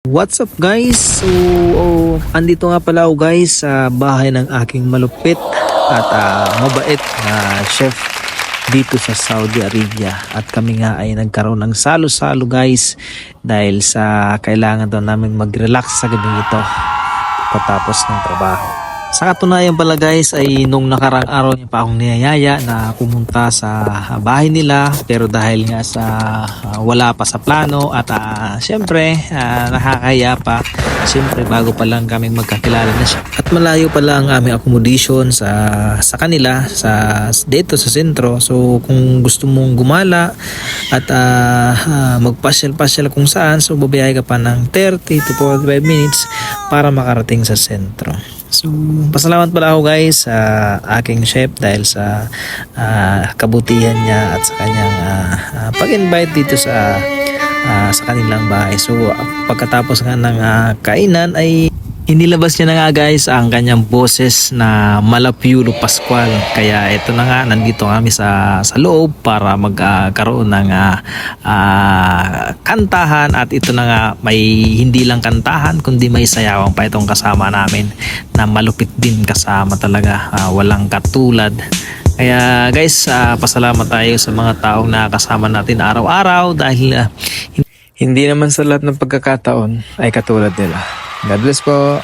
What's up guys? So, andito nga pala ako guys sa bahay ng aking malupit at mabait na chef dito sa Saudi Arabia. At kami nga ay nagkaroon ng salo-salo guys dahil sa kailangan daw namin mag-relax sa gabi ito pagkatapos ng trabaho. Sa katunayan pala guys ay nung nakarang araw niya pa akong niyayaya na pumunta sa bahay nila, pero dahil nga sa wala pa sa plano at syempre nakakaya pa, syempre bago pa lang kaming magkakilala na siya at malayo pa lang ang aming accommodation sa kanila dito sa sentro. So kung gusto mong gumala at magpasyal-pasyal kung saan, so babiyahe ka pa ng 30 to 45 minutes para makarating sa sentro. So, pasalamat pala ako guys sa aking chef dahil sa kabutihan niya at sa kanyang pag-invite dito sa kanilang bahay. So, pagkatapos nga ng kainan ay inilabas niya na nga guys ang kanyang boses na Malapiulo Pascual. Kaya ito na nga, nandito kami sa loob para magkaroon ng kantahan. At ito na nga, may hindi lang kantahan kundi may sayawang pa itong kasama namin na malupit din kasama talaga, walang katulad. Kaya guys, pasalamat tayo sa mga taong nakasama natin araw-araw dahil hindi naman sa lahat ng pagkakataon ay katulad nila. God bless po.